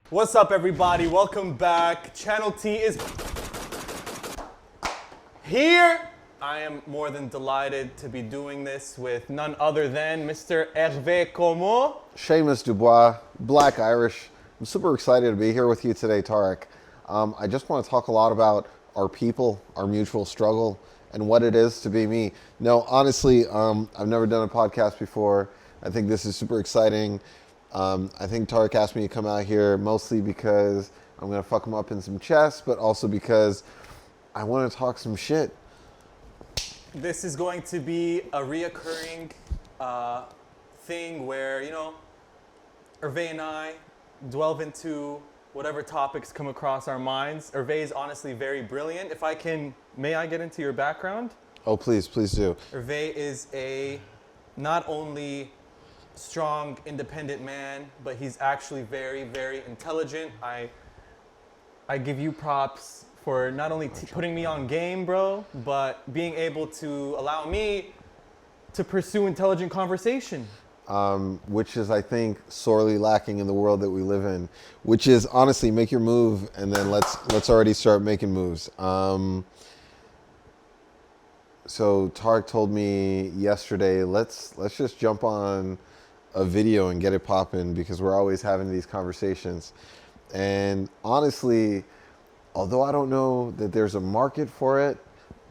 What's up, everybody? Welcome back. Channel T is here. I am more than delighted to be doing this with none other than Mr. Hervé Como. Seamus Dubois, Black Irish. I'm super excited to be here with you today, Tarek. I just want to talk a lot about our people, our mutual struggle, and what it is to be me. No, honestly, I've never done a podcast before. I think this is super exciting. I think Tarek asked me to come out here mostly because I'm going to fuck him up in some chess, but also because I want to talk some shit. This is going to be a reoccurring thing where, Hervé and I delve into whatever topics come across our minds. Hervé is honestly very brilliant. May I get into your background? Oh, please do. Hervé is a not only strong, independent man, but he's actually very, very intelligent. I give you props for not only putting me on game, bro, but being able to allow me to pursue intelligent conversation. Which is, I think, sorely lacking in the world that we live in. Which is, honestly, make your move, and then let's already start making moves. So Tarek told me yesterday, let's just jump on a video and get it popping because we're always having these conversations. And honestly, although I don't know that there's a market for it,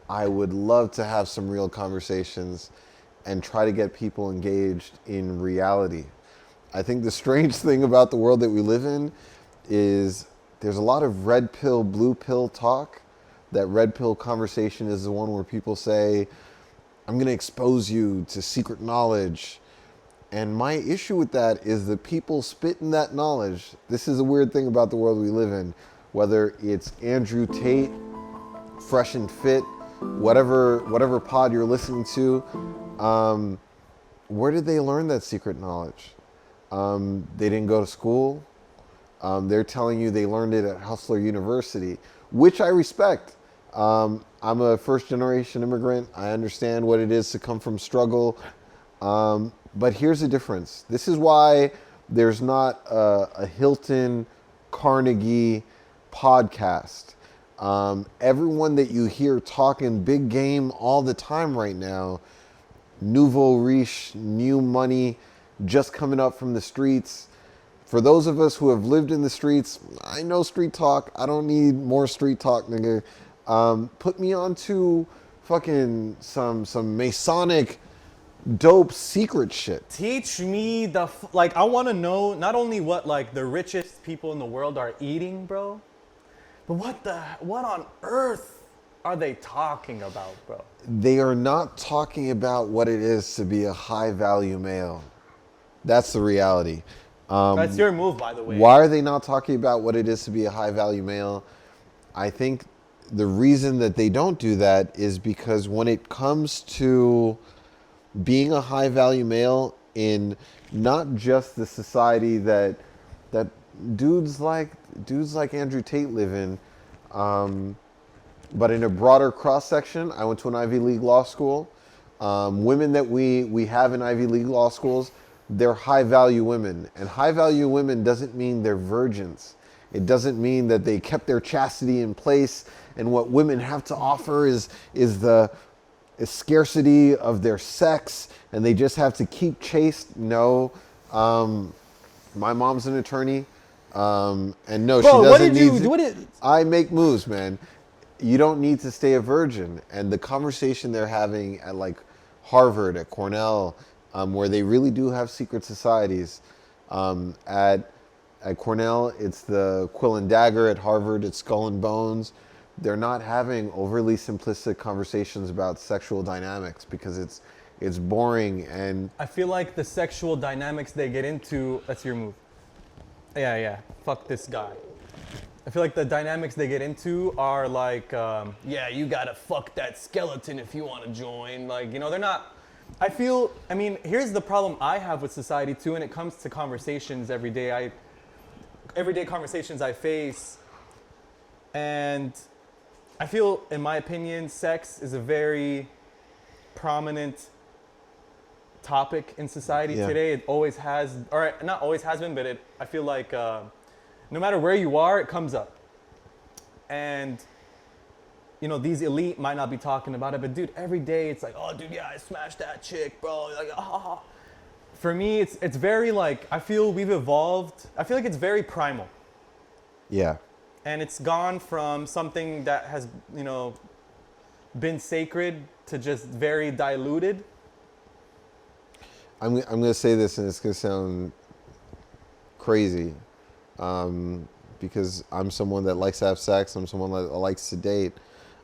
I would love to have some real conversations and try to get people engaged in reality. I think the strange thing about the world that we live in is there's a lot of red pill, blue pill talk. That red pill conversation is the one where people say, I'm going to expose you to secret knowledge. And my issue with that is the people spitting that knowledge. This is a weird thing about the world we live in. Whether it's Andrew Tate, Fresh and Fit, whatever pod you're listening to, where did they learn that secret knowledge? They didn't go to school. They're telling you they learned it at Hustler University, which I respect. I'm a first generation immigrant. I understand what it is to come from struggle. But here's the difference. This is why there's not a Hilton Carnegie podcast. Everyone that you hear talking big game all the time right now, nouveau riche, new money, just coming up from the streets. For those of us who have lived in the streets, I know street talk. I don't need more street talk, nigga. Put me onto fucking some Masonic dope secret shit. Teach me I want to know not only what the richest people in the world are eating, bro, but what on earth are they talking about, bro? They are not talking about what it is to be a high value male. That's the reality. That's your move, by the way. Why are they not talking about what it is to be a high value male? I think the reason that they don't do that is because when it comes to being a high value male in not just the society that dudes like Andrew Tate live in, but in a broader cross section. I went to an Ivy League law school. Women that we have in Ivy League law schools, they're high value women, and high value women doesn't mean they're virgins. It doesn't mean that they kept their chastity in place, and what women have to offer is the scarcity of their sex, and they just have to keep chaste. No, my mom's an attorney, and no, Bro, she doesn't need. What did I make moves, man. You don't need to stay a virgin. And the conversation they're having at Harvard, at Cornell, where they really do have secret societies. At Cornell, it's the Quill and Dagger. At Harvard, it's Skull and Bones. They're not having overly simplistic conversations about sexual dynamics because it's boring. And I feel like the sexual dynamics they get into, that's your move. Yeah. Fuck this guy. I feel like the dynamics they get into are you gotta fuck that skeleton if you want to join. They're not. Here's the problem I have with society too, and it comes to conversations everyday conversations I face, and I feel, in my opinion, sex is a very prominent topic in society today. It always has, or not always has been, but I feel like No matter where you are, it comes up. And you know, these elite might not be talking about it, but dude, every day it's like, oh, dude, yeah, I smashed that chick, bro. Like, ah. For me, it's very like, I feel we've evolved. I feel like it's very primal. Yeah. And it's gone from something that has, you know, been sacred to just very diluted. I'm going to say this, and it's going to sound crazy, because I'm someone that likes to have sex. I'm someone that likes to date.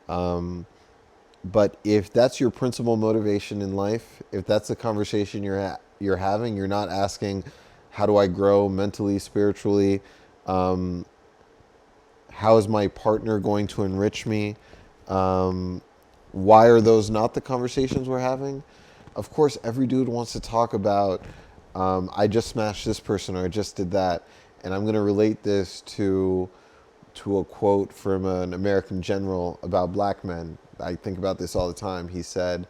But if that's your principal motivation in life, if that's the conversation you're having, you're not asking, how do I grow mentally, spiritually? How is my partner going to enrich me? Why are those not the conversations we're having? Of course, every dude wants to talk about, I just smashed this person, or I just did that. And I'm going to relate this to a quote from an American general about black men. I think about this all the time. He said,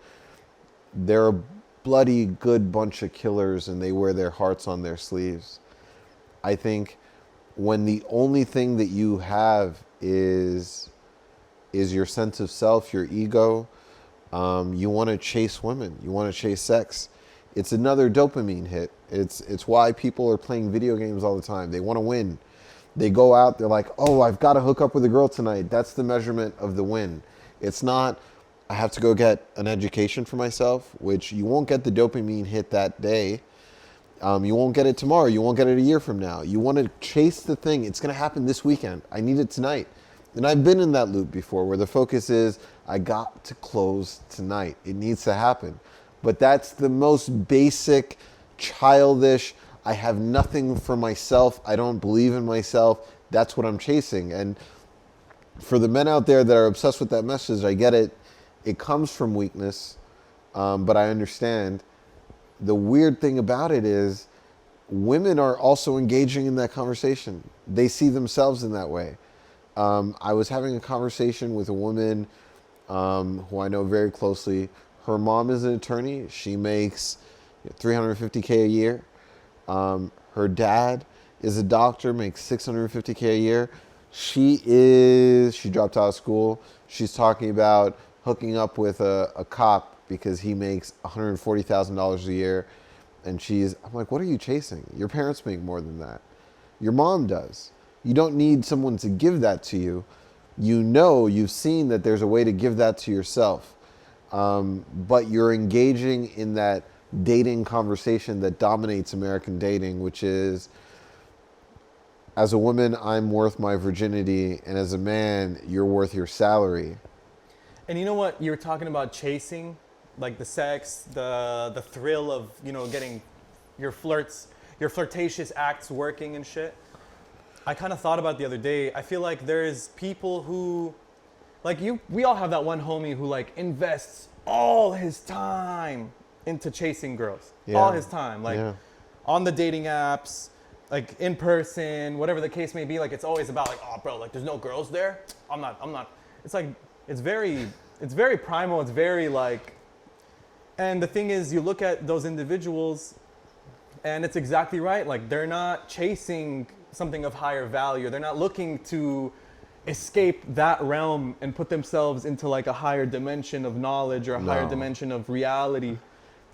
they're a bloody good bunch of killers and they wear their hearts on their sleeves. I think when the only thing that you have is your sense of self, your ego, you want to chase women, you want to chase sex. It's another dopamine hit. It's why people are playing video games all the time. They want to win. They go out, they're like, oh, I've got to hook up with a girl tonight. That's the measurement of the win. It's not, I have to go get an education for myself, which you won't get the dopamine hit that day. You won't get it tomorrow. You won't get it a year from now. You want to chase the thing. It's going to happen this weekend. I need it tonight. And I've been in that loop before where the focus is, I got to close tonight. It needs to happen. But that's the most basic, childish, I have nothing for myself. I don't believe in myself. That's what I'm chasing. And for the men out there that are obsessed with that message, I get it. It comes from weakness, but I understand. The weird thing about it is women are also engaging in that conversation. They see themselves in that way. I was having a conversation with a woman who I know very closely. Her mom is an attorney. She makes $350K a year. Her dad is a doctor, makes $650K a year. She dropped out of school. She's talking about hooking up with a cop because he makes $140,000 a year. And I'm like, what are you chasing? Your parents make more than that. Your mom does. You don't need someone to give that to you. You've seen that there's a way to give that to yourself. But you're engaging in that dating conversation that dominates American dating, which is, as a woman, I'm worth my virginity, and as a man, you're worth your salary. And you know what? You were talking about chasing, like the sex, the thrill of, you know, getting your flirtatious acts working and shit. I kind of thought about the other day. I feel like there's people who, like we all have that one homie who like invests all his time into chasing girls. Yeah. All his time, like on the dating apps, like in person, whatever the case may be. Like it's always about like, oh bro, like there's no girls there. I'm not. It's like, it's very primal. It's very like, and the thing is, you look at those individuals and it's exactly right. Like they're not chasing something of higher value. They're not looking to escape that realm and put themselves into like a higher dimension of knowledge or a higher dimension of reality.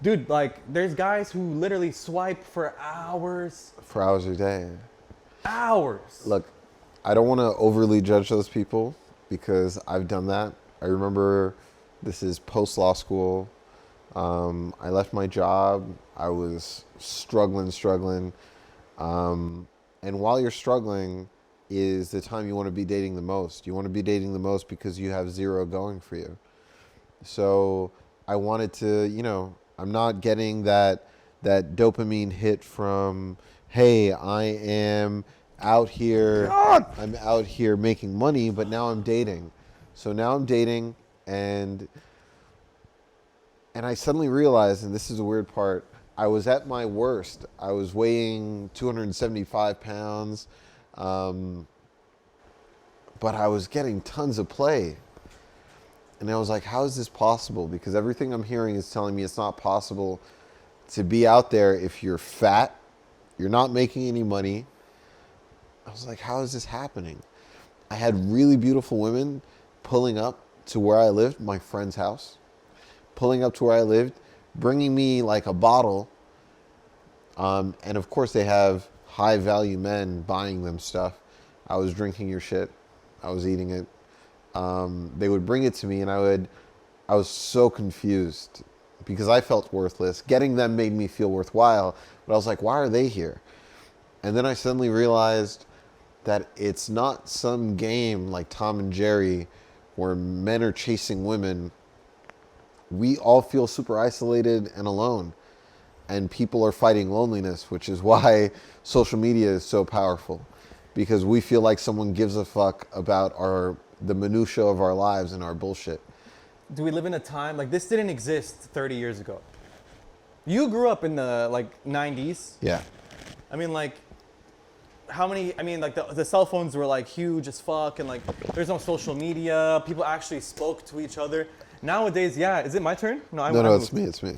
Dude, like there's guys who literally swipe for hours. For hours a day. Hours. Look, I don't want to overly judge those people because I've done that. I remember this is post-law school. I left my job. I was struggling. And while you're struggling is the time you want to be dating the most. You want to be dating the most because you have zero going for you. So I wanted to, I'm not getting that dopamine hit from, hey, I am out here, I'm out here making money, but now I'm dating. So now I'm dating and I suddenly realized, and this is the weird part, I was at my worst. I was weighing 275 pounds, but I was getting tons of play. And I was like, how is this possible? Because everything I'm hearing is telling me it's not possible to be out there if you're fat, you're not making any money, I was like, how is this happening? I had really beautiful women pulling up to where I lived, my friend's house, pulling up to where I lived, bringing me like a bottle. And of course they have high value men buying them stuff. I was drinking your shit. I was eating it. They would bring it to me and I was so confused because I felt worthless. Getting them made me feel worthwhile. But I was like, why are they here? And then I suddenly realized that it's not some game like Tom and Jerry where men are chasing women. We all feel super isolated and alone. And people are fighting loneliness, which is why social media is so powerful. Because we feel like someone gives a fuck about the minutia of our lives and our bullshit. Do we live in a time like this didn't exist 30 years ago? You grew up in the like 90s. Yeah. I mean, like, how many? I mean, like the cell phones were like huge as fuck, and like there's no social media. People actually spoke to each other. Nowadays, yeah. Is it my turn? No, It's me. It's me.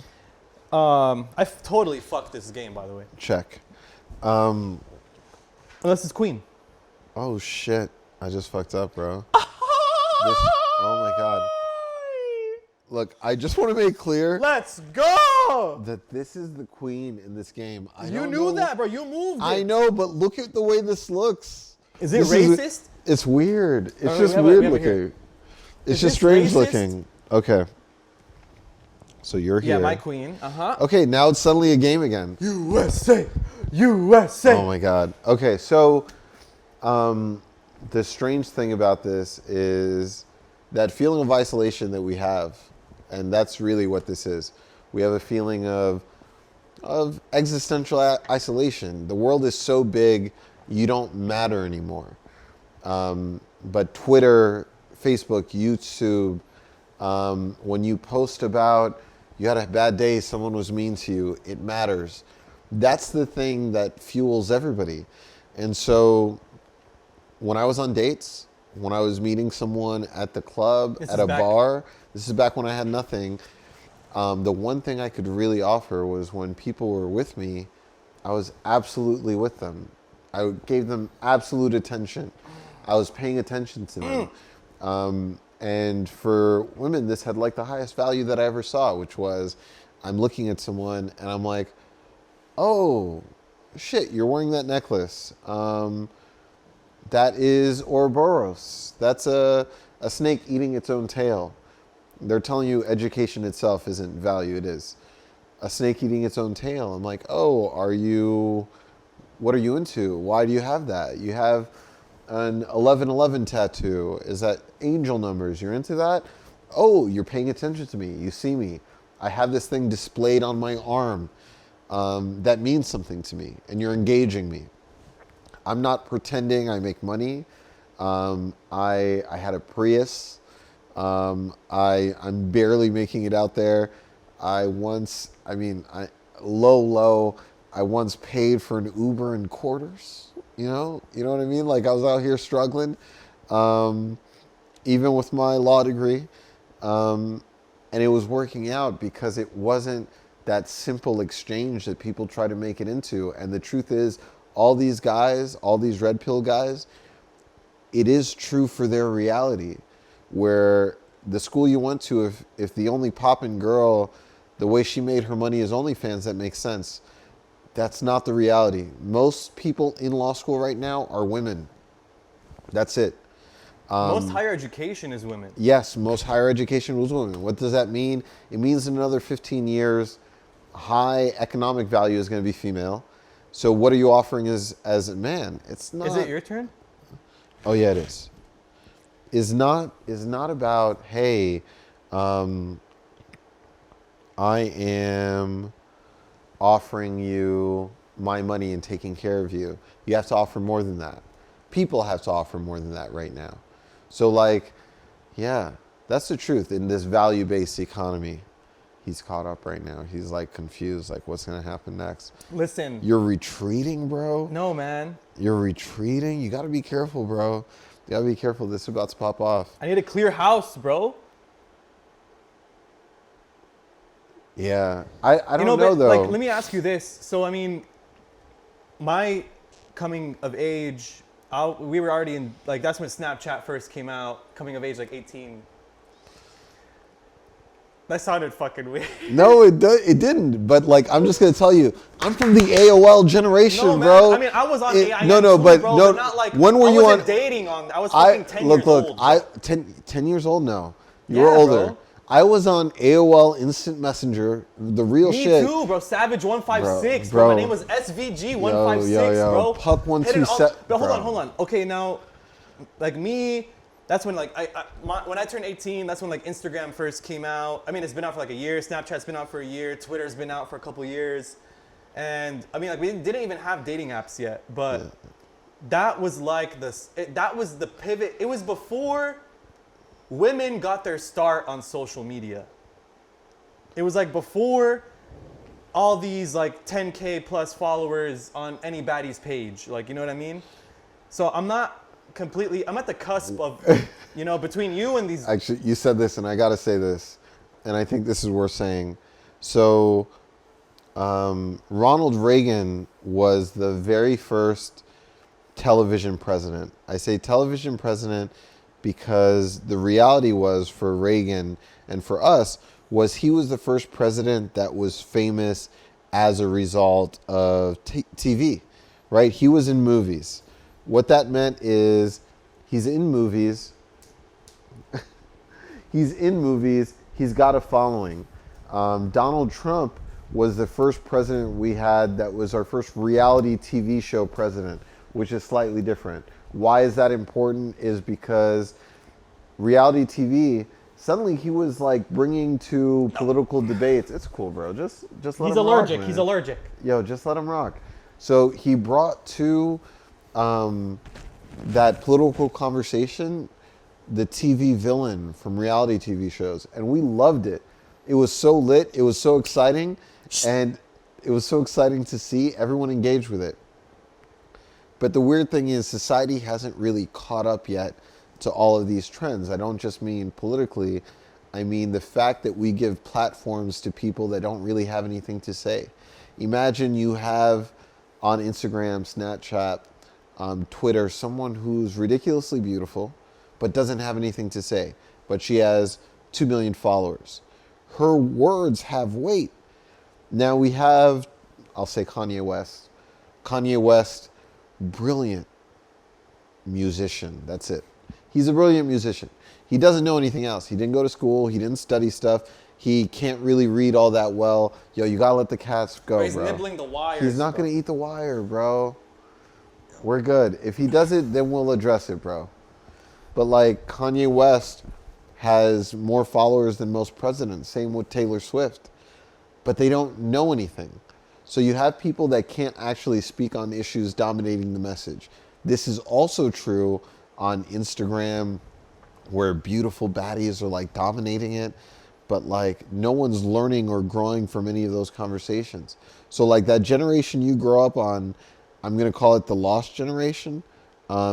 Totally fucked this game, by the way. Check. Unless it's Queen. Oh shit! I just fucked up, bro. Oh my god. Look, I just want to make clear. Let's go! That this is the queen in this game. You knew that, bro. You moved it. I know, but look at the way this looks. Is it racist? It's weird. It's Oh, just we have weird it looking. here. It's Is just this strange racist? looking. Okay. So you're here. Yeah, my queen. Uh-huh. Okay, now it's suddenly a game again. USA! USA! Oh my god. Okay, so the strange thing about this is that feeling of isolation that we have, and that's really what this is. We have a feeling of existential isolation. The world is so big, you don't matter anymore. But Twitter, Facebook, YouTube, when you post about you had a bad day, someone was mean to you, it matters. That's the thing that fuels everybody. And so when I was on dates, when I was meeting someone at the club, at a bar, this is back when I had nothing. The one thing I could really offer was when people were with me, I was absolutely with them. I gave them absolute attention. I was paying attention to them. And for women, this had like the highest value that I ever saw, which was I'm looking at someone and I'm like, oh, shit, you're wearing that necklace. That is Ouroboros. That's a snake eating its own tail. They're telling you education itself isn't value. It is. A snake eating its own tail. I'm like, oh, what are you into? Why do you have that? You have an 1111 tattoo. Is that angel numbers? You're into that? Oh, you're paying attention to me. You see me. I have this thing displayed on my arm that means something to me, and you're engaging me. I'm not pretending I make money. I had a Prius. I'm barely making it out there. I once paid for an Uber in quarters. You know what I mean? Like I was out here struggling, even with my law degree. And it was working out because it wasn't that simple exchange that people try to make it into. And the truth is, all these guys, all these red pill guys, it is true for their reality. Where the school you went to, if the only poppin' girl, the way she made her money is OnlyFans, that makes sense. That's not the reality. Most people in law school right now are women. That's it. Most higher education is women. Yes, most higher education was women. What does that mean? It means in another 15 years, high economic value is going to be female. So what are you offering as a man? It's not. Is it your turn? Oh yeah, it is. Is not about, hey, I am offering you my money and taking care of you. You have to offer more than that. People have to offer more than that right now. So like, yeah, that's the truth in this value-based economy. He's caught up right now. He's like confused, like what's gonna happen next? Listen. You're retreating, bro? No, man. You're retreating? You gotta be careful, bro. You gotta be careful. This is about to pop off. I need a clear house, bro. Yeah. I don't know though. Like, let me ask you this. So, I mean, my coming of age, we were already in, like, that's when Snapchat first came out, coming of age, like 18. That sounded fucking weird. No, it didn't. But like, I'm just gonna tell you, I'm from the AOL generation, No, man. bro. I mean, I was on AI. No, no, too, but bro, no. not like, when were you on? Dating on. I was fucking 10 look, years old. look. I 10 years old. No, you Yeah, were older. bro. I was on AOL Instant Messenger, the real Me shit. too, bro. Savage 156, Bro. bro. My name was SVG 156, Yo. bro. Pup 127. But hold on. Okay, now, like me, that's when like when I turned 18, that's when like Instagram first came out. I mean, it's been out for like a year. Snapchat's been out for a year. Twitter's been out for a couple years, and I mean, like we didn't even have dating apps yet. But that was like that was the pivot. It was before women got their start on social media. It was like before all these like 10K plus followers on any baddie's page. Like, you know what I mean? So I'm at the cusp of, you know, between you and these. Actually, you said this, and I gotta say this, and I think this is worth saying. So, Ronald Reagan was the very first television president. I say television president because the reality was for Reagan and for us was he was the first president that was famous as a result of TV, right? He was in movies. What that meant is he's in movies. He's got a following. Donald Trump was the first president we had that was our first reality TV show president, which is slightly different. Why is that important? Is because reality TV, suddenly he was like bringing to political debates. It's cool, bro. Just let him rock, man. He's allergic. Yo, just let him rock. So he brought to that political conversation the TV villain from reality TV shows, and we loved it. It was so lit. It was so exciting, and it was so exciting to see everyone engage with it. But the weird thing is society hasn't really caught up yet to all of these trends. I don't just mean politically. I mean the fact that we give platforms to people that don't really have anything to say. Imagine you have on Instagram, Snapchat, Twitter, someone who's ridiculously beautiful, but doesn't have anything to say. But she has 2 million followers. Her words have weight. Now we have, I'll say Kanye West. Kanye West, brilliant musician. That's it. He's a brilliant musician. He doesn't know anything else. He didn't go to school. He didn't study stuff. He can't really read all that well. Yo, you gotta let the cats go, bro. He's nibbling the wires. He's not gonna eat the wire, bro. We're good. If he does it, then we'll address it, bro. But like Kanye West has more followers than most presidents. Same with Taylor Swift. But they don't know anything. So you have people that can't actually speak on issues dominating the message. This is also true on Instagram, where beautiful baddies are like dominating it, but like no one's learning or growing from any of those conversations. So like that generation you grow up on, I'm gonna call it the lost generation,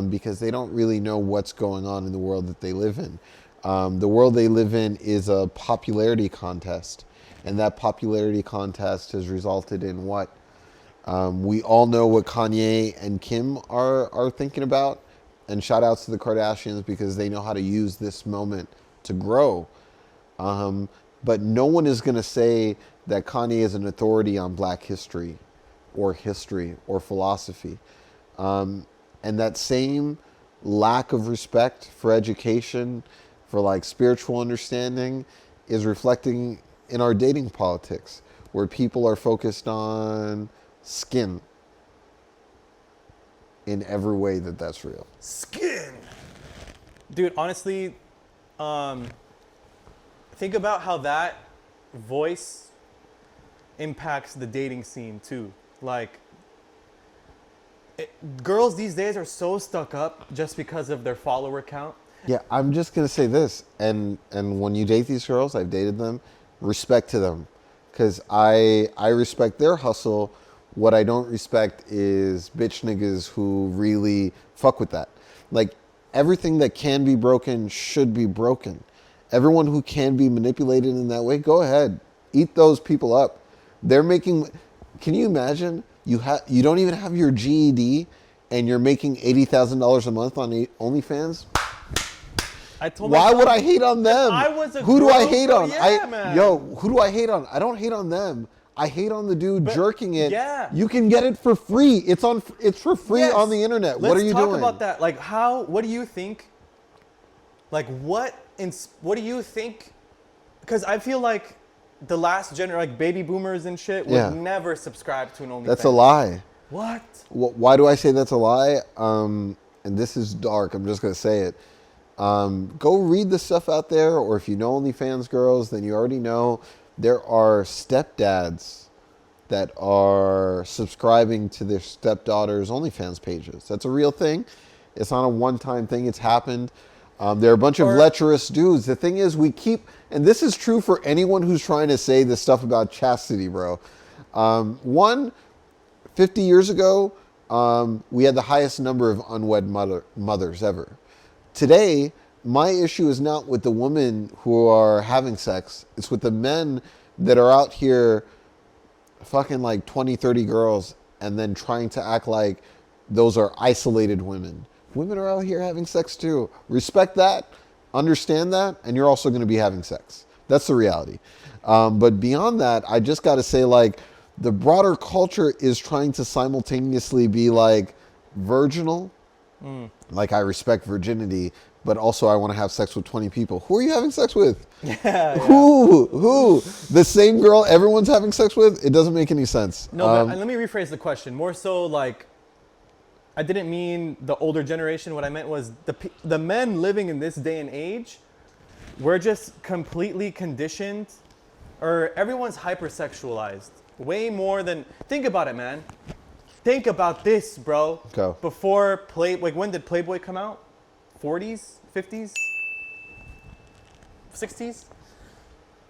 because they don't really know what's going on in the world that they live in. The world they live in is a popularity contest, and that popularity contest has resulted in what? We all know what Kanye and Kim are thinking about, and shout outs to the Kardashians because they know how to use this moment to grow. But no one is going to say that Kanye is an authority on black history or philosophy. And that same lack of respect for education, for like spiritual understanding, is reflecting in our dating politics, where people are focused on skin in every way that's real. Skin. Dude, honestly, think about how that voice impacts the dating scene too. Like, girls these days are so stuck up just because of their follower count. Yeah, I'm just gonna say this, and when you date these girls, I've dated them, respect to them, because I respect their hustle. What I don't respect is bitch niggas who really fuck with that. Like, everything that can be broken should be broken. Everyone who can be manipulated in that way, go ahead, eat those people up. They're making. Can you imagine? You don't even have your GED, and you're making $80,000 a month on OnlyFans, I told why myself, would I hate on them? I was a Who do I girl, hate bro, on? yeah, man. Who do I hate on? I don't hate on them. I hate on the dude jerking it. yeah. You can get it for free. It's for free Yes. on the internet. What are you Let's doing? talk about that. Like, what do you think? Like, what do you think? Because I feel like the last like baby boomers and shit would never subscribe to an OnlyFans. That's a lie. What? Why do I say that's a lie? And this is dark. I'm just going to say it. Go read the stuff out there, or if you know OnlyFans girls, then you already know there are stepdads that are subscribing to their stepdaughters' OnlyFans pages. That's a real thing. It's not a one-time thing. It's happened. There are a bunch of lecherous dudes. The thing is, we keep, and this is true for anyone who's trying to say this stuff about chastity, bro. 50 years ago, we had the highest number of unwed mothers ever. Today, my issue is not with the women who are having sex. It's with the men that are out here fucking like 20, 30 girls and then trying to act like those are isolated women. Women are out here having sex too. Respect that, understand that, and you're also going to be having sex. That's the reality. But beyond that, I just got to say, like, the broader culture is trying to simultaneously be like virginal, like I respect virginity, but also I want to have sex with 20 people. Who are you having sex with? Yeah. Who? The same girl everyone's having sex with? It doesn't make any sense. No, but let me rephrase the question. More so, like, I didn't mean the older generation. What I meant was the men living in this day and age, we're just completely conditioned, or everyone's hypersexualized. Way more than, think about it, man. Think about this, bro. Go. Before like when did Playboy come out? 40s, 50s, 60s?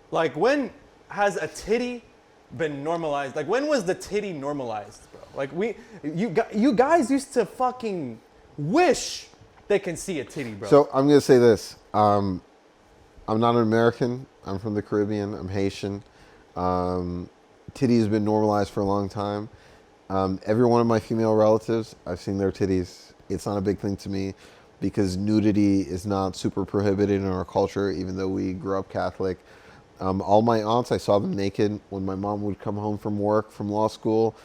Like, when has a titty been normalized? Like, when was the titty normalized, bro? Like, you guys used to fucking wish they can see a titty, bro. So I'm going to say this. I'm not an American. I'm from the Caribbean. I'm Haitian. Titty has been normalized for a long time. Every one of my female relatives, I've seen their titties. It's not a big thing to me because nudity is not super prohibited in our culture, even though we grew up Catholic. All my aunts, I saw them naked. When my mom would come home from work, from law school,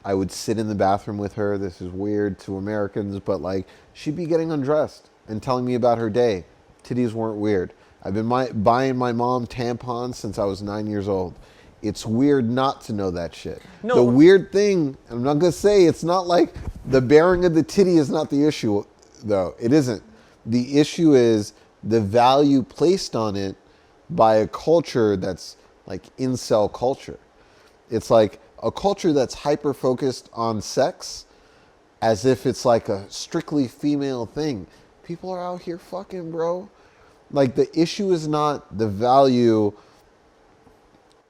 I would sit in the bathroom with her. This is weird to Americans, but like, she'd be getting undressed and telling me about her day. Titties weren't weird. I've been buying my mom tampons since I was 9 years old. It's weird not to know that shit. No. The weird thing, I'm not going to say, it's not like the bearing of the titty is not the issue, though. It isn't. The issue is the value placed on it by a culture that's like incel culture. It's like a culture that's hyper-focused on sex as if it's like a strictly female thing. People are out here fucking, bro. Like, the issue is not the value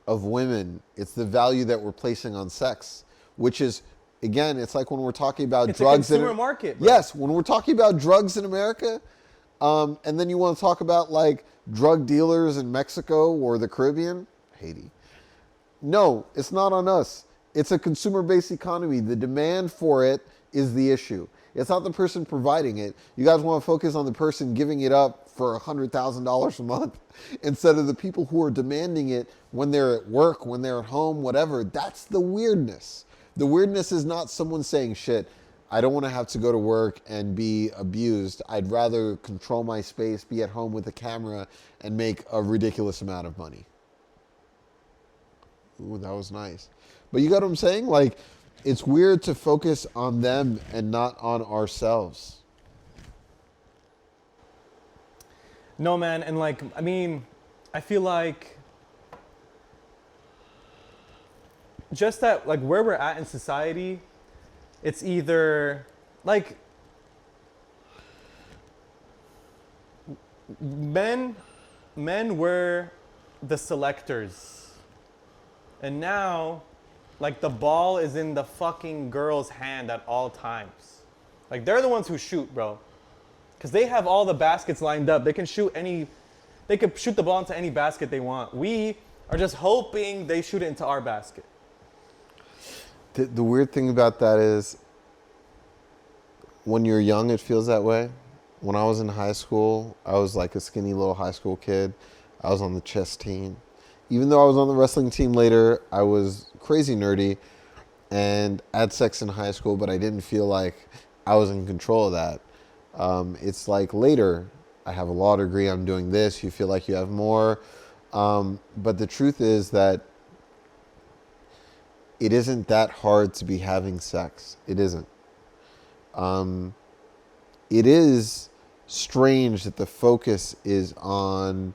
of women. It's the value that we're placing on sex, which is, again, it's like when we're talking about drugs. It's a consumer market, bro. Yes, when we're talking about drugs in America, and then you want to talk about like drug dealers in Mexico or the Caribbean, Haiti. No, it's not on us. It's a consumer-based economy. The demand for it is the issue. It's not the person providing it. You guys want to focus on the person giving it up for $100,000 a month instead of the people who are demanding it when they're at work, when they're at home, whatever. That's the weirdness. The weirdness is not someone saying, shit, I don't want to have to go to work and be abused. I'd rather control my space, be at home with a camera, and make a ridiculous amount of money. Ooh, that was nice. But you got what I'm saying? Like, it's weird to focus on them and not on ourselves. No, man, and like, I mean, I feel like just that, like, where we're at in society, it's either like men were the selectors, and now, like, the ball is in the fucking girl's hand at all times. Like, they're the ones who shoot, bro. Because they have all the baskets lined up. They can shoot they could shoot the ball into any basket they want. We are just hoping they shoot it into our basket. The weird thing about that is when you're young, it feels that way. When I was in high school, I was like a skinny little high school kid. I was on the chess team. Even though I was on the wrestling team later, I was crazy nerdy and had sex in high school, but I didn't feel like I was in control of that. It's like later, I have a law degree, I'm doing this, you feel like you have more. But the truth is that it isn't that hard to be having sex. It isn't. It is strange that the focus is on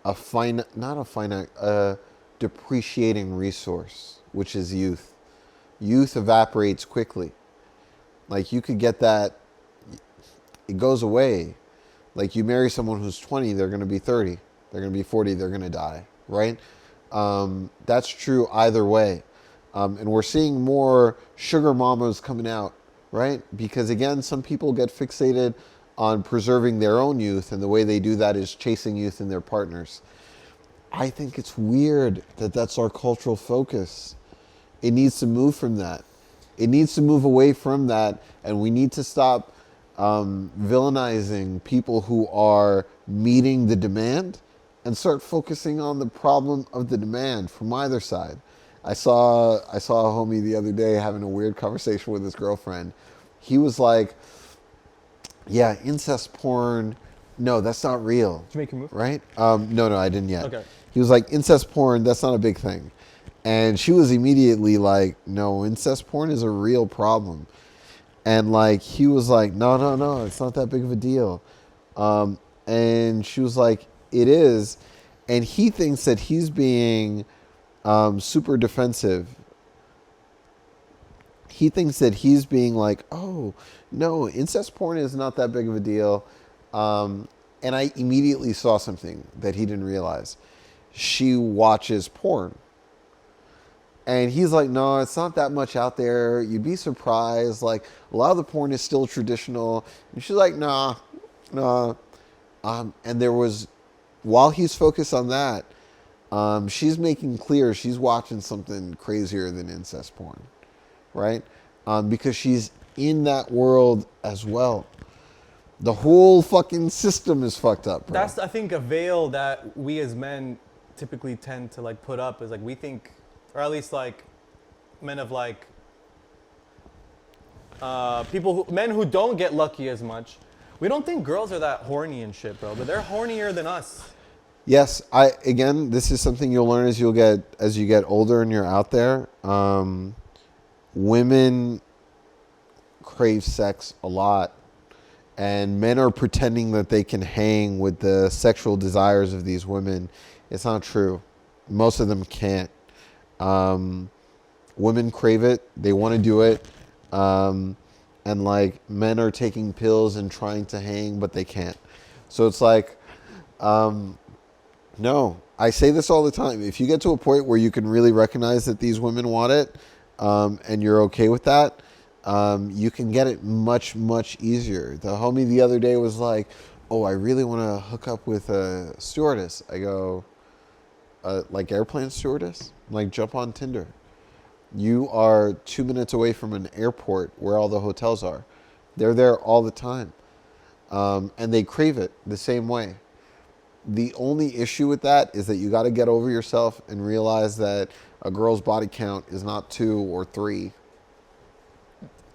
a depreciating resource, which is youth. Youth evaporates quickly. Like you could get that, it goes away. Like you marry someone who's 20, they're going to be 30. They're going to be 40, they're going to die, right? That's true either way. And we're seeing more sugar mamas coming out, right? Because again, some people get fixated on preserving their own youth, and the way they do that is chasing youth in their partners. I think it's weird that that's our cultural focus. It needs to move from that. It needs to move away from that, and we need to stop villainizing people who are meeting the demand and start focusing on the problem of the demand from either side. I saw a homie the other day having a weird conversation with his girlfriend. He was like, yeah, incest porn, no, that's not real. Did you make your move? Right? No, I didn't yet. Okay. He was like, incest porn, that's not a big thing. And she was immediately like, no, incest porn is a real problem. And like, he was like, no, it's not that big of a deal. And she was like, it is. And he thinks that he's being super defensive. He thinks that he's being like, oh, no, incest porn is not that big of a deal. And I immediately saw something that he didn't realize. She watches porn. And he's like, no, it's not that much out there. You'd be surprised. Like, a lot of the porn is still traditional. And she's like, nah. And there was, while he's focused on that, she's making clear she's watching something crazier than incest porn, right? Because she's in that world as well. The whole fucking system is fucked up, bro. That's, I think, a veil that we as men typically tend to like put up, is like we think, or at least like men of like men who don't get lucky as much. We don't think girls are that horny and shit, bro, but they're hornier than us. Yes, again, this is something you'll learn as you get older and you're out there. Women crave sex a lot, and men are pretending that they can hang with the sexual desires of these women. It's not true. Most of them can't. Women crave it. They want to do it. And like men are taking pills and trying to hang, but they can't. So it's like, no, I say this all the time. If you get to a point where you can really recognize that these women want it, and you're okay with that, you can get it much, much easier. The homie the other day was like, oh, I really want to hook up with a stewardess. I go, like airplane stewardess? Like jump on Tinder. You are 2 minutes away from an airport where all the hotels are. They're there all the time. And they crave it the same way. The only issue with that is that you got to get over yourself and realize that a girl's body count is not 2 or 3.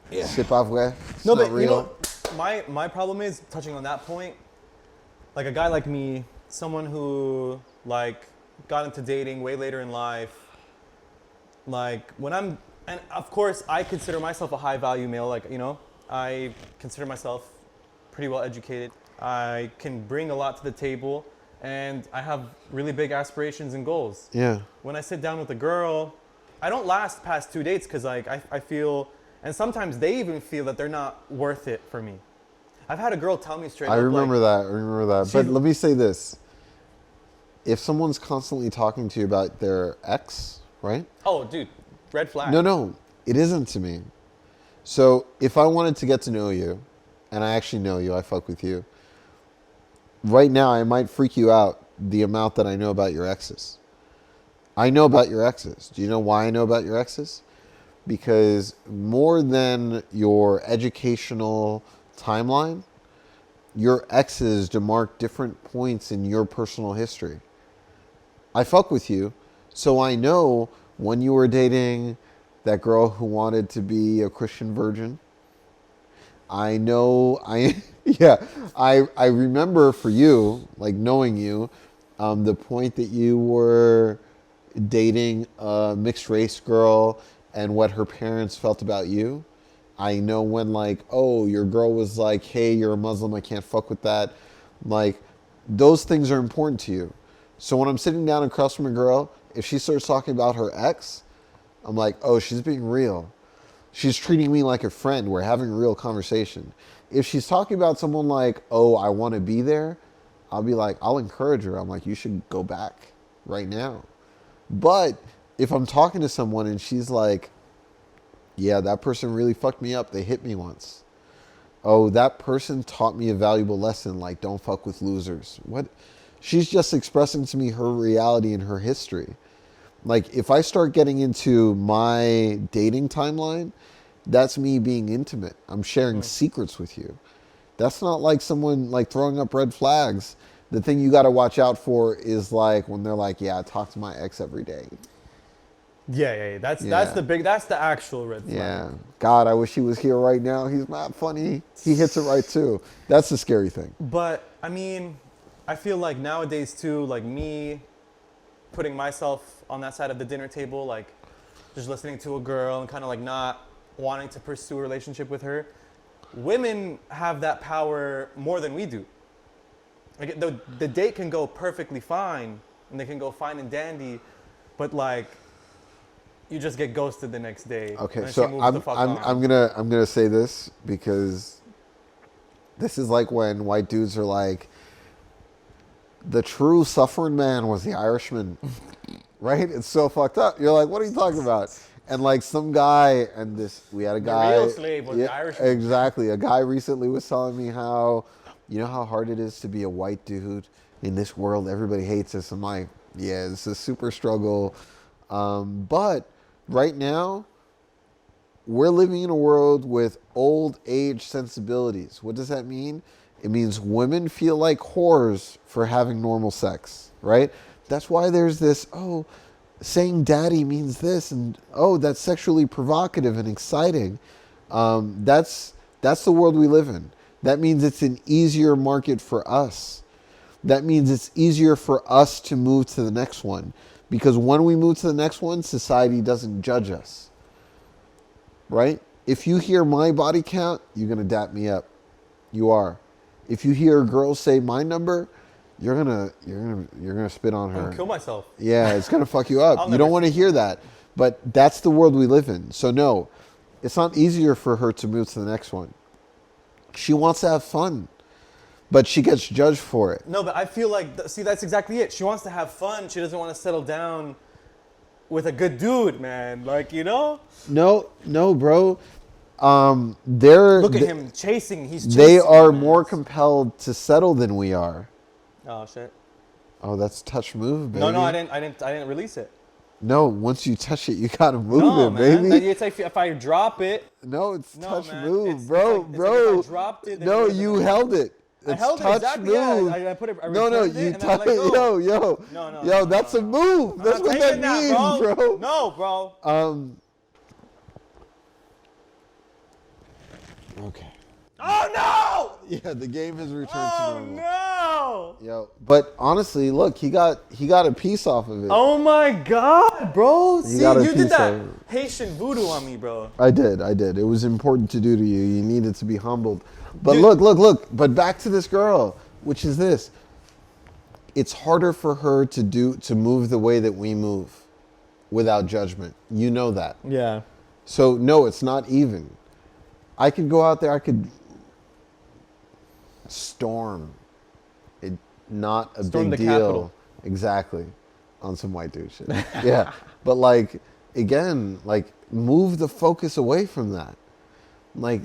Yeah. C'est pas vrai. It's No, not but real. you know, my problem is, touching on that point, like a guy like me, someone who like got into dating way later in life, like and of course I consider myself a high value male, like, you know, I consider myself pretty well educated. I can bring a lot to the table, and I have really big aspirations and goals. Yeah. When I sit down with a girl, I don't last past 2 dates because like I feel, and sometimes they even feel that they're not worth it for me. I've had a girl tell me straight up. I remember that. But let me say this. If someone's constantly talking to you about their ex, right? Oh, dude, red flag. No, it isn't to me. So if I wanted to get to know you, and I actually know you, I fuck with you, right now I might freak you out the amount that I know about your exes. I know about your exes. Do you know why I know about your exes? because more than your educational timeline, your exes demark different points in your personal history. I fuck with you, so I know when you were dating that girl who wanted to be a Christian virgin. I know, I remember for you, like knowing you, the point that you were dating a mixed race girl and what her parents felt about you. I know when like, oh, your girl was like, hey, you're a Muslim, I can't fuck with that. Like, those things are important to you. So when I'm sitting down across from a girl, if she starts talking about her ex, I'm like, oh, she's being real. She's treating me like a friend. We're having a real conversation. If she's talking about someone like, oh, I want to be there, I'll be like, I'll encourage her. I'm like, you should go back right now. But if I'm talking to someone and she's like, yeah, that person really fucked me up. They hit me once. Oh, that person taught me a valuable lesson, like don't fuck with losers. What? She's just expressing to me her reality and her history. Like if I start getting into my dating timeline, that's me being intimate. I'm sharing secrets with you. That's not like someone like throwing up red flags. The thing you got to watch out for is like when they're like, yeah, I talk to my ex every day. Yeah. That's the actual red flag. Yeah. God, I wish he was here right now. He's not funny. He hits it right too. That's the scary thing. But I mean, I feel like nowadays too, like me putting myself on that side of the dinner table, like just listening to a girl and kind of like not wanting to pursue a relationship with her. Women have that power more than we do. Like the date can go perfectly fine and they can go fine and dandy, but like you just get ghosted the next day. Okay, so I'm gonna say this because this is like when white dudes are like, the true suffering man was the Irishman, right? It's so fucked up. You're like, what are you talking about? And like some guy, and we had a guy. The real slave was the Irishman. Exactly. A guy recently was telling me how, you know how hard it is to be a white dude in this world. Everybody hates us. I'm like, yeah, it's a super struggle. But right now, we're living in a world with old age sensibilities. What does that mean? It means women feel like whores for having normal sex, right? That's why there's this, oh, saying daddy means this, and oh, that's sexually provocative and exciting. That's the world we live in. That means it's an easier market for us. That means it's easier for us to move to the next one. Because when we move to the next one, society doesn't judge us, right? If you hear my body count, you're going to dap me up. You are. If you hear a girl say my number, you're gonna spit on her. I'm gonna kill myself. Yeah, it's gonna fuck you up. You don't want to hear that. But that's the world we live in. So no, it's not easier for her to move to the next one. She wants to have fun, but she gets judged for it. No, but I feel like, see, that's exactly it. She wants to have fun. She doesn't want to settle down with a good dude, man. Like, you know? No, bro. Look at him chasing. He's chasing. They are more compelled to settle than we are. Oh shit. Oh, that's touch move, baby. No, I didn't release it. No, once you touch it, you gotta move it, man. baby. It's like if I drop it. No, it's touch man. It's bro. Like if I dropped it. No, you held it. I held it exactly. Move. Yeah, I put it. I no, you touch it. Yo. No, that's a move. That's what that means, bro. No, bro. Okay. Oh no! Yeah, the game has returned to normal. Oh no! Yo, but honestly, look, he got a piece off of it. Oh my god, bro! See, you did that Haitian voodoo on me, bro. I did. It was important to do to you. You needed to be humbled. But dude, look. But back to this girl, which is this. It's harder for her to move the way that we move, without judgment. You know that. Yeah. So no, it's not even. I could go out there. I could storm. It not a storm big the deal. Capitol. Exactly, on some white dude shit. Yeah, but like again, like move the focus away from that. Like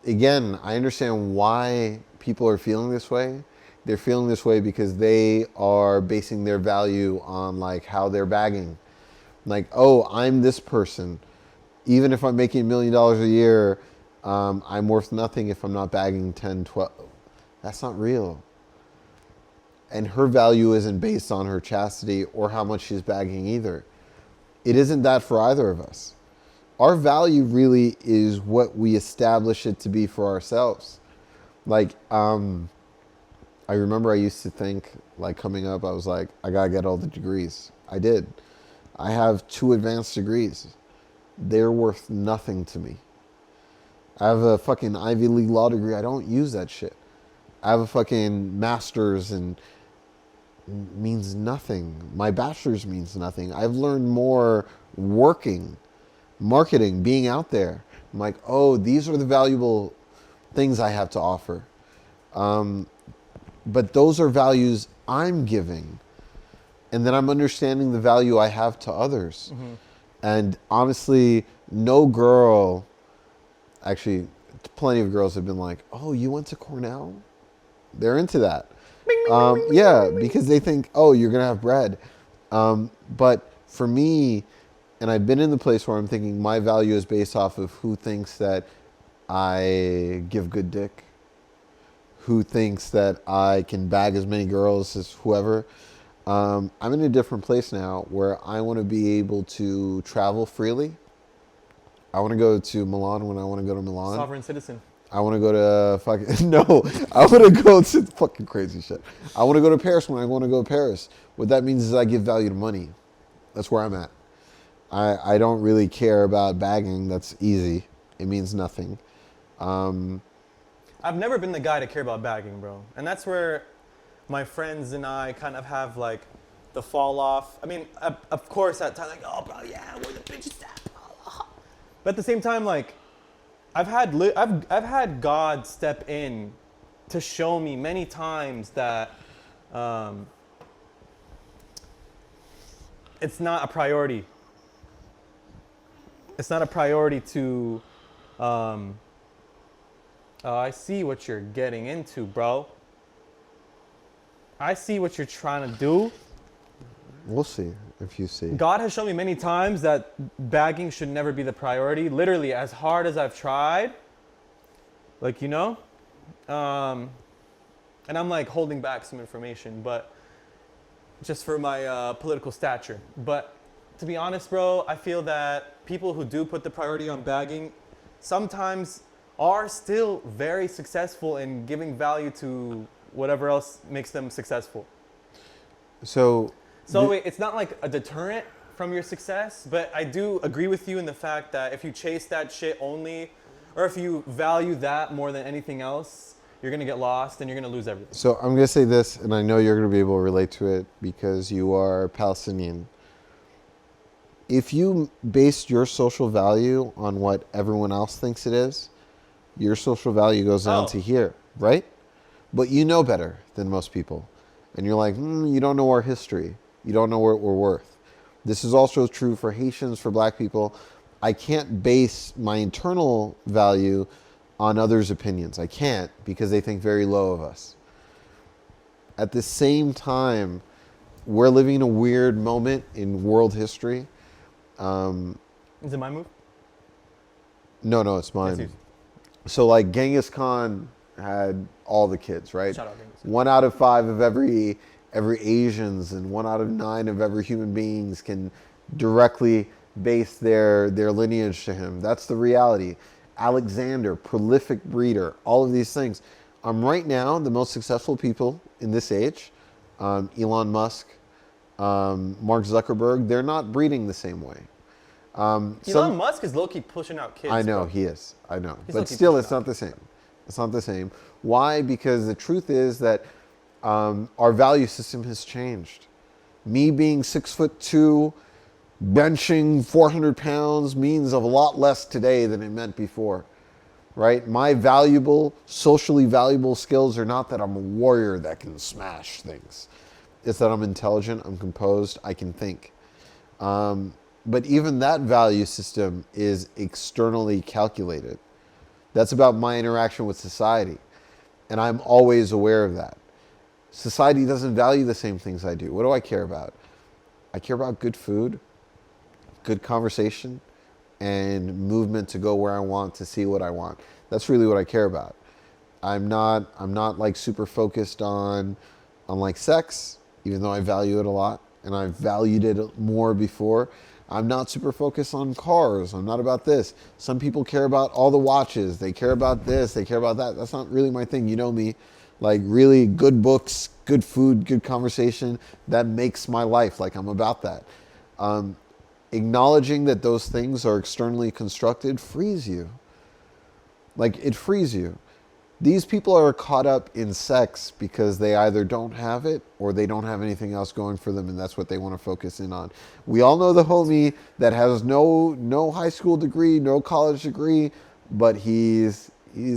again, I understand why people are feeling this way. They're feeling this way because they are basing their value on like how they're bagging. Like, oh, I'm this person. Even if I'm making $1 million a year, I'm worth nothing if I'm not bagging 10, 12. That's not real. And her value isn't based on her chastity or how much she's bagging either. It isn't that for either of us. Our value really is what we establish it to be for ourselves. Like, I remember I used to think, like coming up, I was like, I gotta get all the degrees. I did. I have 2 advanced degrees. They're worth nothing to me. I have a fucking Ivy League law degree. I don't use that shit. I have a fucking master's and it means nothing. My bachelor's means nothing. I've learned more working, marketing, being out there. I'm like, oh, these are the valuable things I have to offer. But those are values I'm giving. And then I'm understanding the value I have to others. Mm-hmm. And honestly, no girl, actually, plenty of girls have been like, oh, you went to Cornell? They're into that. Yeah, because they think, oh, you're going to have bread. But for me, and I've been in the place where I'm thinking my value is based off of who thinks that I give good dick, who thinks that I can bag as many girls as whoever. I'm in a different place now where I want to be able to travel freely. I want to go to Milan when I want to go to Milan. Sovereign citizen. I want to go to fucking, no, I want to go to fucking crazy shit. I want to go to Paris when I want to go to Paris. What that means is I give value to money. That's where I'm at. I don't really care about bagging. That's easy. It means nothing. I've never been the guy to care about bagging, bro. And that's where my friends and I kind of have like the fall off. I mean, of course at times like, oh, bro, yeah, we're the bitches. But at the same time, like, I've had God step in to show me many times that it's not a priority. It's not a priority to. I see what you're getting into, bro. I see what you're trying to do. We'll see if you see. God has shown me many times that bagging should never be the priority. Literally, as hard as I've tried, like, you know, and I'm like holding back some information, but just for my political stature. But to be honest, bro, I feel that people who do put the priority on bagging sometimes are still very successful in giving value to whatever else makes them successful. So it's not like a deterrent from your success, but I do agree with you in the fact that if you chase that shit only, or if you value that more than anything else, you're gonna get lost and you're gonna lose everything. So I'm gonna say this, and I know you're gonna be able to relate to it because you are Palestinian. If you based your social value on what everyone else thinks it is, your social value goes down to here, right? But you know better than most people. And you're like, you don't know our history. You don't know what we're worth. This is also true for Haitians, for black people. I can't base my internal value on others' opinions. I can't, because they think very low of us. At the same time, we're living in a weird moment in world history. Is it my move? No, it's mine. So like Genghis Khan had all the kids, right? Shout out Genghis. 1 out of 5 of every Asians and 1 out of 9 of every human beings can directly base their lineage to him. That's the reality. Alexander, prolific breeder, all of these things. Right now, the most successful people in this age, Elon Musk, Mark Zuckerberg, they're not breeding the same way. Elon Musk is low-key pushing out kids. I know, bro. he is. I know. He's But still, it's not the same. It's not the same. Why? Because the truth is that our value system has changed. Me being 6'2", benching 400 pounds means a lot less today than it meant before, right? My socially valuable skills are not that I'm a warrior that can smash things. It's that I'm intelligent, I'm composed, I can think. But even that value system is externally calculated. That's about my interaction with society. And I'm always aware of that. Society doesn't value the same things I do. What do I care about? I care about good food, good conversation, and movement to go where I want, to see what I want. That's really what I care about. I'm not like super focused on like sex, even though I value it a lot and I've valued it more before. I'm not super focused on cars. I'm not about this. Some people care about all the watches. They care about this. They care about that. That's not really my thing. You know me. Like really good books, good food, good conversation. That makes my life. Like I'm about that. Acknowledging that those things are externally constructed frees you. Like it frees you. These people are caught up in sex because they either don't have it or they don't have anything else going for them, and that's what they want to focus in on. We all know the homie that has no high school degree, no college degree, but he's he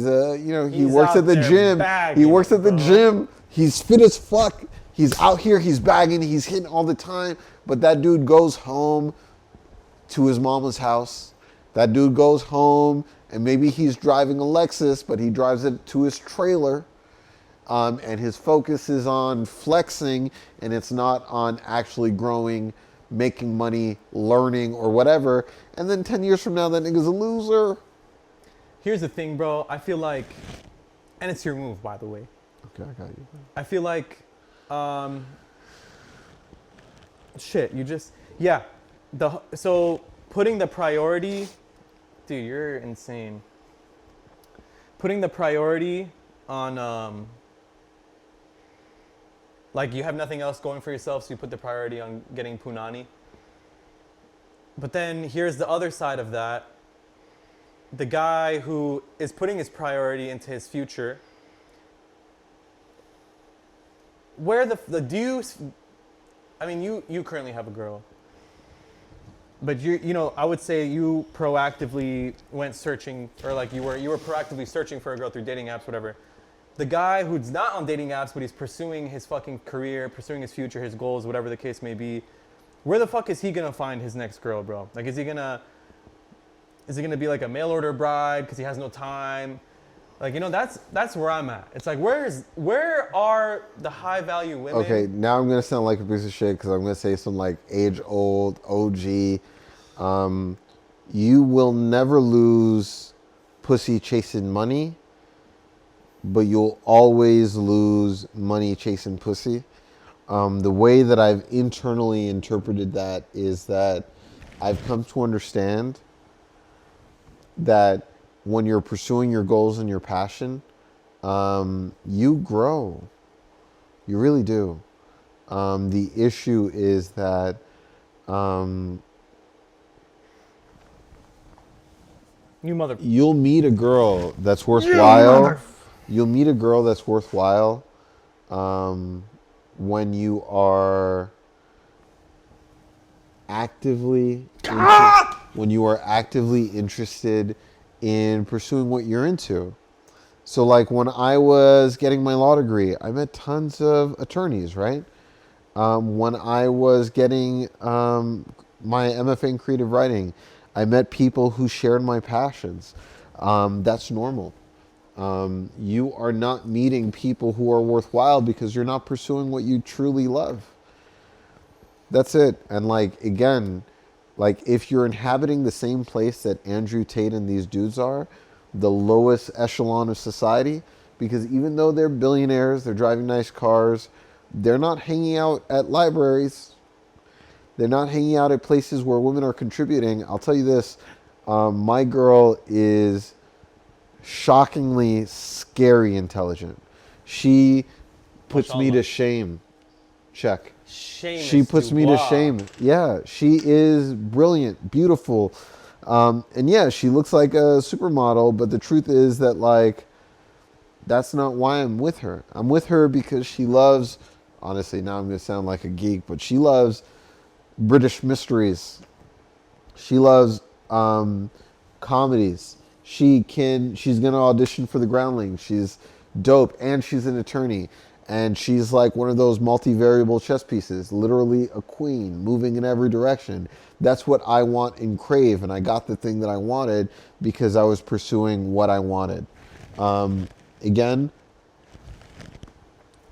works at the gym. He works at the gym. He's fit as fuck. He's out here. He's bagging. He's hitting all the time. But that dude goes home to his mama's house. That dude goes home. And maybe he's driving a Lexus, but he drives it to his trailer. And his focus is on flexing, and it's not on actually growing, making money, learning, or whatever. And then 10 years from now, that nigga's a loser. Here's the thing, bro. I feel like, and it's your move, by the way. Okay, I got you. I feel like, so putting the priority... Dude, you're insane. Putting the priority on, like you have nothing else going for yourself, so you put the priority on getting punani. But then here's the other side of that. The guy who is putting his priority into his future. Where you currently have a girl. But I would say you proactively went searching, or like you were proactively searching for a girl through dating apps, whatever. The guy who's not on dating apps, but he's pursuing his fucking career, pursuing his future, his goals, whatever the case may be. Where the fuck is he gonna find his next girl, bro? Like, is he gonna be like a mail order bride because he has no time? Like, that's where I'm at. It's like, where are the high value women? Okay, now I'm gonna sound like a piece of shit because I'm gonna say some like age old OG. You will never lose pussy chasing money, but you'll always lose money chasing pussy. The way that I've internally interpreted that is that I've come to understand that when you're pursuing your goals and your passion, you grow. You really do. The issue is that you'll meet a girl that's worthwhile. You'll meet a girl that's worthwhile when you are actively interested in pursuing what you're into. So like when I was getting my law degree, I met tons of attorneys, right? When I was getting my MFA in creative writing, I met people who shared my passions. That's normal. You are not meeting people who are worthwhile because you're not pursuing what you truly love. That's it. And like, again, like if you're inhabiting the same place that Andrew Tate and these dudes are, the lowest echelon of society, because even though they're billionaires, they're driving nice cars, they're not hanging out at libraries. They're not hanging out at places where women are contributing. I'll tell you this, my girl is shockingly scary intelligent. She puts me to shame. Check. She puts me to shame. Yeah, she is brilliant, beautiful. And yeah, she looks like a supermodel, but the truth is that like, that's not why I'm with her. I'm with her because she loves, honestly, now I'm going to sound like a geek, but she loves British mysteries. She loves comedies. She's going to audition for the Groundlings. She's dope, and she's an attorney. And she's like one of those multi-variable chess pieces, literally a queen, moving in every direction. That's what I want and crave, and I got the thing that I wanted because I was pursuing what I wanted. Again,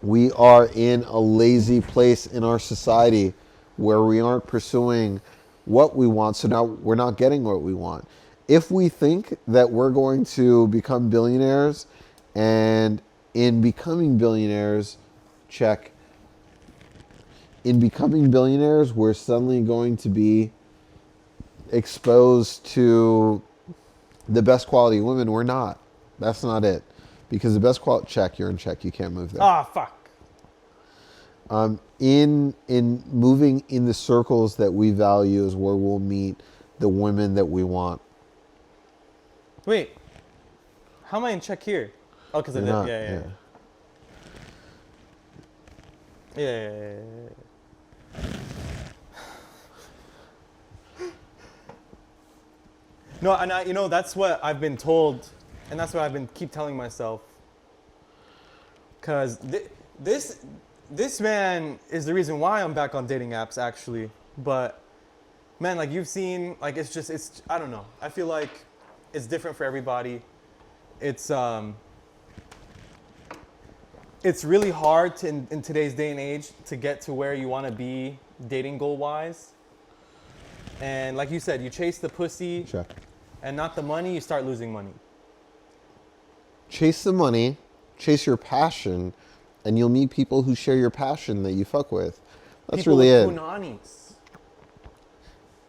we are in a lazy place in our society where we aren't pursuing what we want, so now we're not getting what we want. If we think that we're going to become billionaires, and in becoming billionaires, check, in becoming billionaires, we're suddenly going to be exposed to the best quality women. We're not. That's not it. Because the best quality, check, you're in check. You can't move there. Ah, fuck. In moving in the circles that we value is where we'll meet the women that we want. Wait. How am I in check here? Oh, because I did. You're not, Yeah. No, and that's what I've been told, and that's what I've been keep telling myself. Cause this man is the reason why I'm back on dating apps, actually. But man, like you've seen, like it's I don't know. I feel like it's different for everybody. It's really hard to, in today's day and age, to get to where you want to be dating goal wise. And like you said, you chase the pussy. Check. And not the money, you start losing money. Chase the money, chase your passion, and you'll meet people who share your passion that you fuck with. That's people really with it. Punanis.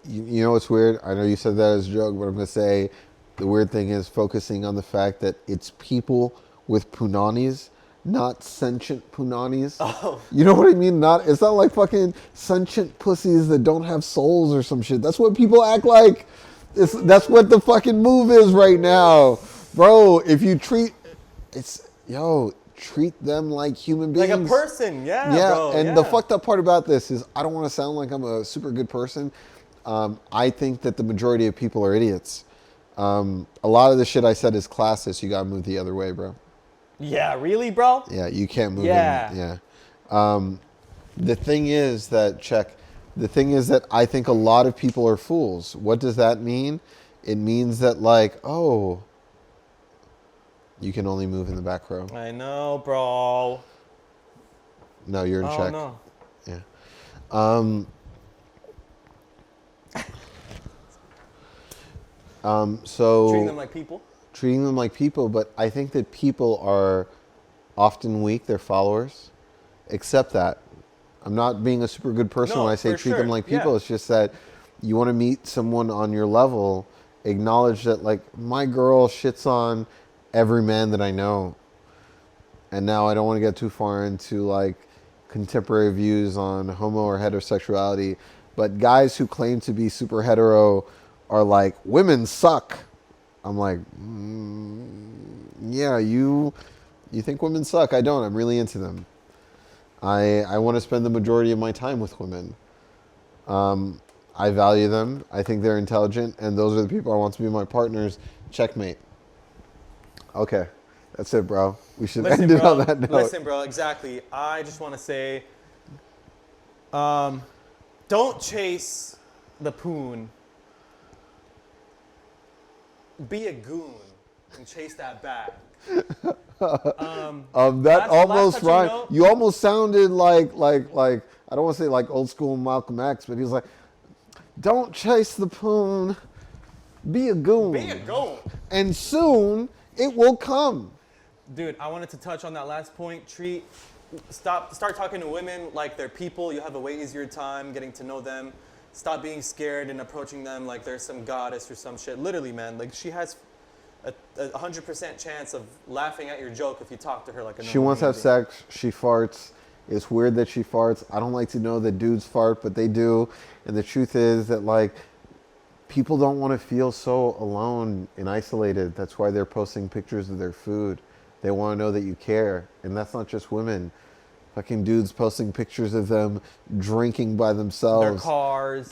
You know what's weird? I know you said that as a joke, but I'm going to say the weird thing is focusing on the fact that it's people with punanis, not sentient punanis. Oh. You know what I mean? It's not like fucking sentient pussies that don't have souls or some shit. That's what people act like. That's what the fucking move is right now. Bro, if you treat them like human beings. Like a person, yeah, bro. And the fucked up part about this is I don't want to sound like I'm a super good person. I think that the majority of people are idiots. A lot of the shit I said is classist. You gotta move the other way, bro. Yeah, really, bro? Yeah, you can't move Yeah. in. Yeah. The thing is that I think a lot of people are fools. What does that mean? It means that you can only move in the back row. I know, bro. No, you're in check. No. Yeah. So Treating them like people? Treating them like people, but I think that people are often weak. They're followers. Accept that. I'm not being a super good person when I say treat them like people. Yeah. It's just that you want to meet someone on your level, acknowledge that my girl shits on every man that I know. And now I don't want to get too far into contemporary views on homo or heterosexuality, but guys who claim to be super hetero are like, women suck. I'm like, yeah, you think women suck. I don't. I'm really into them. I want to spend the majority of my time with women. I value them. I think they're intelligent, and those are the people I want to be my partners. Checkmate. Okay, that's it, bro. We should end it on that note. Listen, bro, exactly. I just want to say, don't chase the poon. Be a goon and chase that bag. That almost rhymed. You almost sounded like I don't want to say like old school Malcolm X, but he was like, "Don't chase the poon, be a goon. Be a goon, and soon it will come." Dude, I wanted to touch on that last point. Start talking to women like they're people. You have a way easier time getting to know them. Stop being scared and approaching them like they're some goddess or some shit. Literally, man, she has a 100% chance of laughing at your joke if you talk to her like a normal She wants to have human sex. She farts. It's weird that she farts. I don't like to know that dudes fart, but they do. And the truth is that people don't want to feel so alone and isolated. That's why they're posting pictures of their food. They want to know that you care. And that's not just women. Fucking dudes posting pictures of them drinking by themselves.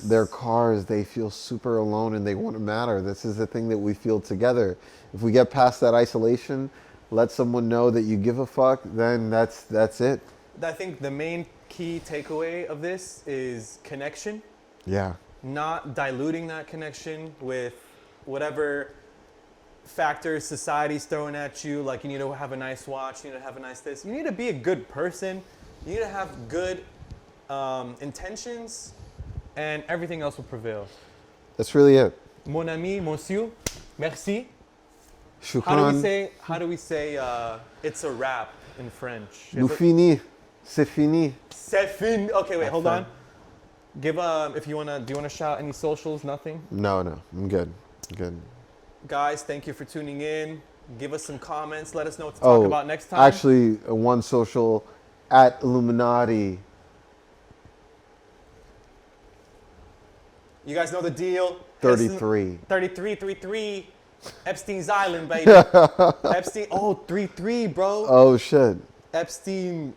Their cars. They feel super alone and they want to matter. This is the thing that we feel together. If we get past that isolation, let someone know that you give a fuck, then that's it. I think the main key takeaway of this is connection. Yeah. Not diluting that connection with whatever factors society's throwing at you, like you need to have a nice watch, you need to have a nice this. You need to be a good person. You need to have good intentions and everything else will prevail. That's really it. Mon ami, monsieur, merci. Shukran. How do we say it's a wrap in French? Nous fini. C'est fini. C'est fini. Okay, wait, hold fin. on. Give if you wanna, do you wanna shout any socials? Nothing. No, I'm good. Good. Guys, thank you for tuning in. Give us some comments. Let us know what to talk about next time. Actually, one social at Illuminati. You guys know the deal. 33. 33. Epstein's Island, baby. Epstein. Oh, 33, bro. Oh shit. Epstein.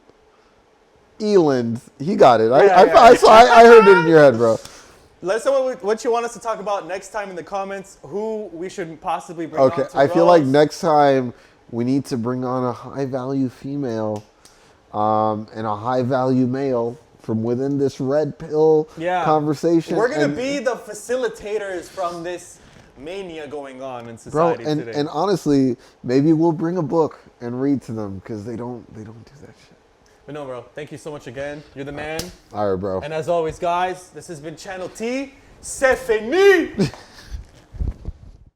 Eland. He got it. Yeah, I heard it in your head, bro. Let us know what you want us to talk about next time in the comments. Who we should possibly bring on Okay, to I feel like roast. next time we need to bring on a high-value female and a high-value male from within this red pill conversation. We're going to be the facilitators from this mania going on in society today. And honestly, maybe we'll bring a book and read to them because they don't do that shit. But no, bro, thank you so much again. You're the man. All right, bro. And as always, guys, this has been Channel T. C'est fini!